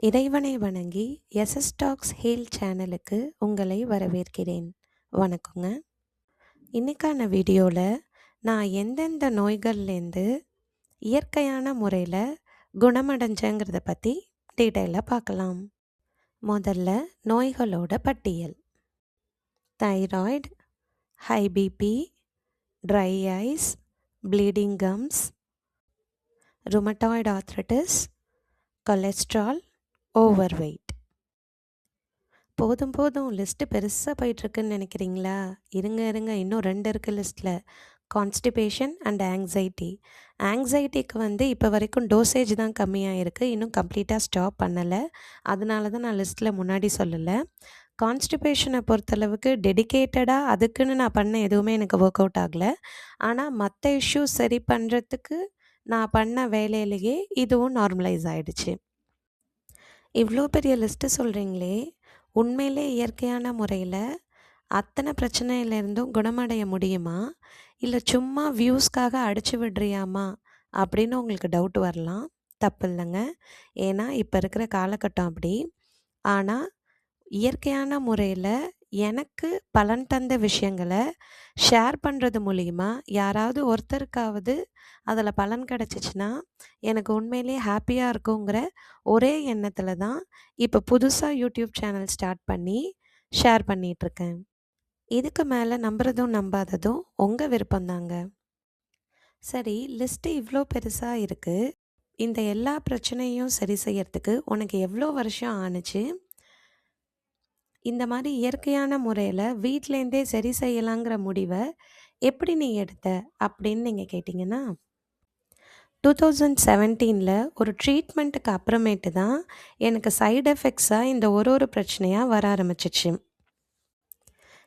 இறைவனை வணங்கி SS tax heel சேனலுக்கு உங்களை வரவேற்கிறேன். வணக்கங்க. இன்னைக்கான வீடியோவில் நான் எந்தெந்த நோய்கள்லேருந்து இயற்கையான முறையில் குணமடைஞ்சேங்கிறத பற்றி டீட்டெயிலாக பார்க்கலாம். முதல்ல நோய்களோட பட்டியல்: thyroid, high BP, dry eyes, bleeding gums, rheumatoid arthritis, cholesterol, over weight. போதும் போதும் லிஸ்ட்டு பெருசாக போயிட்டுருக்குன்னு நினைக்கிறீங்களா? இருங்க இன்னும் 2 இருக்குது லிஸ்ட்டில்: கான்ஸ்டிபேஷன் அண்ட் ஆங்ஸைட்டி. ஆங்ஸைட்டிக்கு இப்போ வரைக்கும் டோசேஜ் தான் கம்மியாக இருக்குது, இன்னும் கம்ப்ளீட்டாக ஸ்டாப் பண்ணலை. அதனால தான் நான் லிஸ்ட்டில் முன்னாடி சொல்லலை. கான்ஸ்டிபேஷனை பொறுத்தளவுக்கு டெடிக்கேட்டடாக அதுக்குன்னு நான் பண்ண எதுவுமே எனக்கு ஒர்க் அவுட் ஆகலை. ஆனால் மற்ற இஷ்யூஸ் சரி பண்ணுறதுக்கு நான் பண்ண வேலையிலேயே இதுவும் நார்மலைஸ் ஆகிடுச்சு. இவ்வளோ பெரிய லிஸ்ட்டு சொல்கிறீங்களே, உண்மையிலே இயற்கையான முறையில் அத்தனை பிரச்சனையிலேருந்தும் குணமடைய முடியுமா? இல்லை சும்மா வியூஸ்க்காக அடிச்சு விடுறியாமா அப்படின்னு உங்களுக்கு டவுட் வரலாம். தப்பு இல்லைங்க. ஏன்னா இப்போ இருக்கிற காலகட்டம் அப்படி. ஆனால் இயற்கையான முறையில் எனக்கு பலன் தந்த விஷயங்களை ஷேர் பண்ணுறது மூலிமா யாராவது ஒருத்தருக்காவது அதில் பலன் கிடச்சிச்சின்னா எனக்கு உண்மையிலே ஹாப்பியாக இருக்குங்கிற ஒரே எண்ணத்தில் தான் இப்போ புதுசாக யூடியூப் சேனல் ஸ்டார்ட் பண்ணி ஷேர் பண்ணிகிட்ருக்கேன். இதுக்கு மேலே நம்புறதும் நம்பாததும் உங்கள் விருப்பம்தாங்க. சரி, லிஸ்ட்டு இவ்வளோ பெருசாக இருக்குது. இந்த எல்லா பிரச்சனையும் சரி செய்யறதுக்கு உனக்கு எவ்வளோ வருஷம் ஆணுச்சு? இந்த மாதிரி இயற்கையான முறையில் வீட்டிலேருந்தே சரி செய்யலாங்கிற முடிவை எப்படி நீ எடுத்த அப்படின்னு நீங்கள் கேட்டிங்கன்னா, 2017 ஒரு ட்ரீட்மெண்ட்டுக்கு அப்புறமேட்டு தான் எனக்கு சைடு எஃபெக்ட்ஸாக இந்த ஒரு பிரச்சனையாக வர ஆரம்பிச்சிச்சு.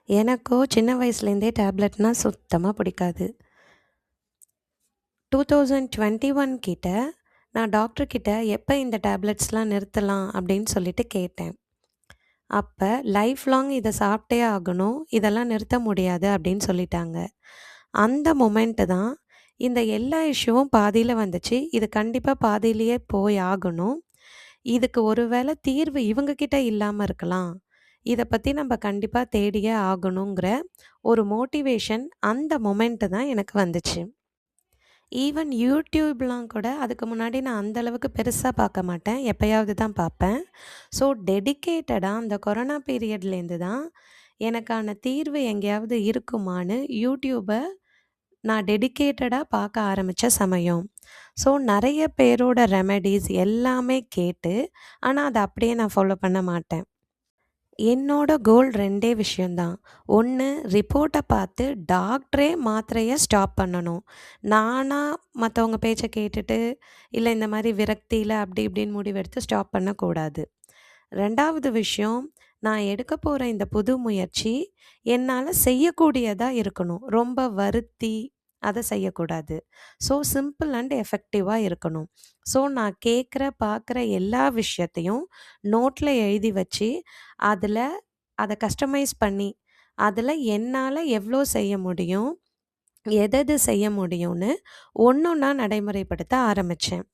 எனக்கோ சின்ன வயசுலேருந்தே டேப்லெட்னால் சுத்தமாக பிடிக்காது. 2021 கிட்ட நான் டாக்டர்கிட்ட எப்போ இந்த டேப்லெட்ஸ்லாம் நிறுத்தலாம் அப்படின்னு சொல்லிட்டு கேட்டேன். அப்போ லைஃப் லாங் இதை சாப்பிட்டே ஆகணும், இதெல்லாம் நிறுத்த முடியாது அப்படின்னு சொல்லிட்டாங்க. அந்த மொமெண்ட்டு தான் இந்த எல்லா இஷ்யூவும் பாதியில் வந்துச்சு. இது கண்டிப்பாக பாதியிலேயே போய் ஆகணும். இதுக்கு ஒரு வேளை தீர்வு இவங்கக்கிட்ட இல்லாமல் இருக்கலாம். இதை பற்றி நம்ம கண்டிப்பாக தேடியே ஆகணுங்கிற ஒரு மோட்டிவேஷன் அந்த மொமெண்ட்டு தான் எனக்கு வந்துச்சு. ஈவன் யூடியூப்லாம் கூட அதுக்கு முன்னாடி நான் அந்தளவுக்கு பெருசாக பார்க்க மாட்டேன், எப்போயாவது தான் பார்ப்பேன். ஸோ டெடிக்கேட்டடாக அந்த கொரோனா பீரியட்லேருந்து தான் எனக்கான தீர்வு எங்கேயாவது இருக்குமான்னு யூடியூப்பை நான் டெடிக்கேட்டடாக பார்க்க ஆரம்பித்த சமயம். ஸோ நிறைய பேரோட ரெமெடிஸ் எல்லாமே கேட்டு, ஆனால் அதை அப்படியே நான் ஃபாலோ பண்ண மாட்டேன். என்னோட கோல் 2 விஷயந்தான். ஒன்று, ரிப்போர்ட்டை பார்த்து டாக்டரே மாத்திரையை ஸ்டாப் பண்ணணும். நானாக மற்றவங்க பேச்சை கேட்டுட்டு இல்லை இந்த மாதிரி விரக்தியில் அப்படி இப்படின்னு முடிவெடுத்து ஸ்டாப் பண்ணக்கூடாது. 2வது விஷயம், நான் எடுக்க போகிற இந்த புது முயற்சி என்னால் செய்யக்கூடியதாக இருக்கணும். ரொம்ப வருத்தி அதை செய்யக்கூடாது. ஸோ சிம்பிள் அண்ட் எஃபெக்டிவாக இருக்கணும். ஸோ நான் கேட்குற பார்க்குற எல்லா விஷயத்தையும் நோட்டில் எழுதி வச்சு அதில் அதை கஸ்டமைஸ் பண்ணி அதில் என்னால் எவ்வளோ செய்ய முடியும், எது செய்ய முடியும்னு ஒன்றொன்னா நடைமுறைப்படுத்த ஆரம்பித்தேன்.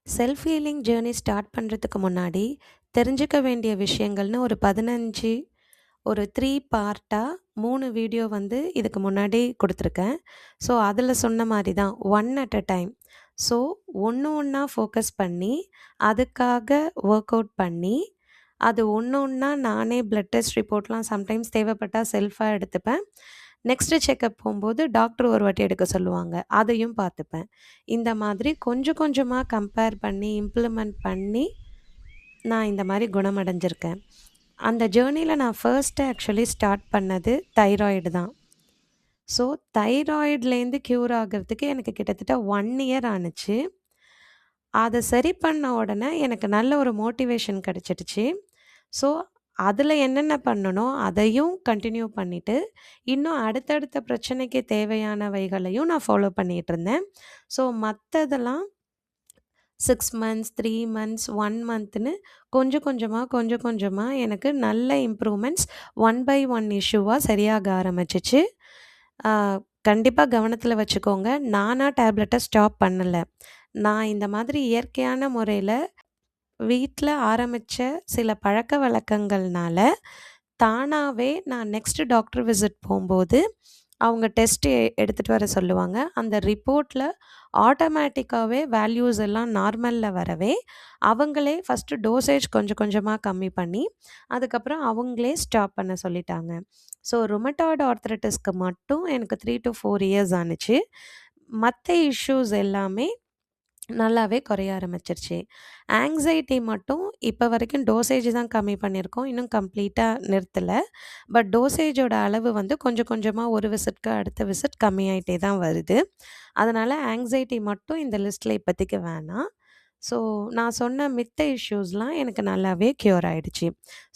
செல்ஃப் ஹீலிங் ஜேர்னி ஸ்டார்ட் பண்ணுறதுக்கு முன்னாடி தெரிஞ்சுக்க வேண்டிய விஷயங்கள்னு ஒரு 15 ஒரு 3 பார்ட்டாக 3 வீடியோ இதுக்கு முன்னாடி கொடுத்துருக்கேன். ஸோ அதில் சொன்ன மாதிரி தான் one at a time. So ஒன்றா ஃபோக்கஸ் பண்ணி அதுக்காக ஒர்க் அவுட் பண்ணி அது ஒன்றா நானே பிளட் டெஸ்ட் ரிப்போர்ட்லாம் சம்டைம்ஸ் தேவைப்பட்டால் செல்ஃபாக எடுத்துப்பேன். நெக்ஸ்ட்டு செக்கப் போகும்போது டாக்டர் ஒரு வாட்டி எடுக்க சொல்லுவாங்க, அதையும் பார்த்துப்பேன். இந்த மாதிரி கொஞ்சம் கொஞ்சமாக கம்பேர் பண்ணி இம்ப்ளிமெண்ட் பண்ணி நான் இந்த மாதிரி குணமடைஞ்சிருக்கேன். அந்த ஜேர்னியில் நான் ஃபர்ஸ்ட்டு ஆக்சுவலி ஸ்டார்ட் பண்ணது தைராய்டு தான். ஸோ தைராய்ட்லேருந்து க்யூர் ஆகிறதுக்கு எனக்கு கிட்டத்தட்ட 1 இயர் ஆணுச்சு. அதை சரி பண்ண உடனே எனக்கு நல்ல ஒரு மோட்டிவேஷன் கிடச்சிடுச்சு. ஸோ அதில் என்னென்ன பண்ணணும் அதையும் கண்டினியூ பண்ணிவிட்டு இன்னும் அடுத்தடுத்த பிரச்சனைக்கு தேவையானவைகளையும் நான் ஃபாலோ பண்ணிகிட்ருந்தேன். ஸோ மற்றதெல்லாம் 6 மந்த்ஸ், 3 மந்த்ஸ், 1 மந்த்னு கொஞ்சம் கொஞ்சமாக எனக்கு நல்ல இம்ப்ரூவ்மெண்ட்ஸ் 1 பை 1 இஷ்யூவாக சரியாக ஆரம்பிச்சிச்சு. கண்டிப்பாக கவனத்தில் வச்சுக்கோங்க, நானாக டேப்லெட்டை ஸ்டாப் பண்ணலை. நான் இந்த மாதிரி இயற்கையான முறையில் வீட்ல ஆரம்பிச்ச சில பழக்கவழக்கங்கள்னால, தானாவே நான் நெக்ஸ்ட் டாக்டர் விசிட் போம்போது, அவங்க டெஸ்ட் எடுத்துட்டு வர சொல்லுவாங்க. அந்த ரிப்போர்ட்ல ஆட்டோமேட்டிக்காவே வேல்யூஸ் எல்லாம் நார்மல்ல வரவே, அவங்களே ஃபர்ஸ்ட்டு டோசேஜ் கொஞ்சம் கொஞ்சமா கம்மி பண்ணி, அதுக்கப்புறம் அவங்களே ஸ்டாப் பண்ண சொல்லிட்டாங்க. ஸோ ருமட்டாய்டு ஆர்த்ரைட்டிஸ்க்கு மட்டும் எனக்கு 3 டூ 4 இயர்ஸ் ஆனுச்சு. மத்த இஷ்யூஸ் எல்லாமே நல்லாவே குறைய ஆரம்பிச்சிருச்சு. ஆங்ஸைட்டி மட்டும் இப்ப வரைக்கும் டோசேஜ் தான் கம்மி பண்ணியிருக்கோம். இன்னும் கம்ப்ளீட்டா நிறுத்தல. பட் டோசேஜோட அளவு வந்து கொஞ்சம் கொஞ்சமா ஒரு விசிட்க்கு அடுத்த விசிட் கம்மியாயிட்டே தான் வருது. அதனால ஆங்ஸைட்டி மட்டும் இந்த லிஸ்ட்ல இப்போதைக்கு வேணாம். ஸோ நான் சொன்ன மித்த இஷ்யூஸ்லாம் எனக்கு நல்லாவே க்யூர் ஆயிடுச்சு.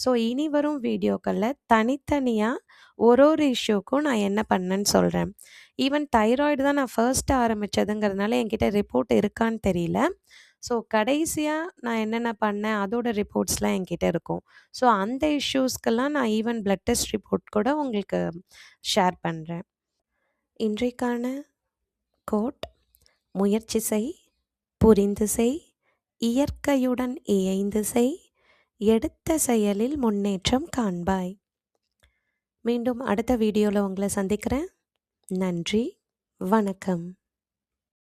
ஸோ இனி வரும் வீடியோக்கள்ல தனித்தனியா ஒரு இஷ்யூக்கும் நான் என்ன பண்ணேன்னு சொல்றேன். ஈவன் தைராய்டு தான் நான் ஃபர்ஸ்ட் ஆரம்பிச்சதுங்கிறதுனால என்கிட்ட ரிப்போர்ட் இருக்கான்னு தெரியல. ஸோ கடைசியா நான் என்னென்ன பண்ணேன் அதோட ரிப்போர்ட்ஸ்லாம் என்கிட்ட இருக்கும். ஸோ அந்த இஷ்யூஸ்க்கெல்லாம் நான் ஈவன் பிளட் டெஸ்ட் ரிப்போர்ட் கூட உங்களுக்கு ஷேர் பண்றேன். இன்றைக்கான கோட்: முயற்சி செய், புரிந்து செய், இயற்கையுடன் இயைந்து செய், எடுத்த செயலில் முன்னேற்றம் காண்பாய். மீண்டும் அடுத்த வீடியோல உங்கள சந்திக்கிறேன். நன்றி. வணக்கம்.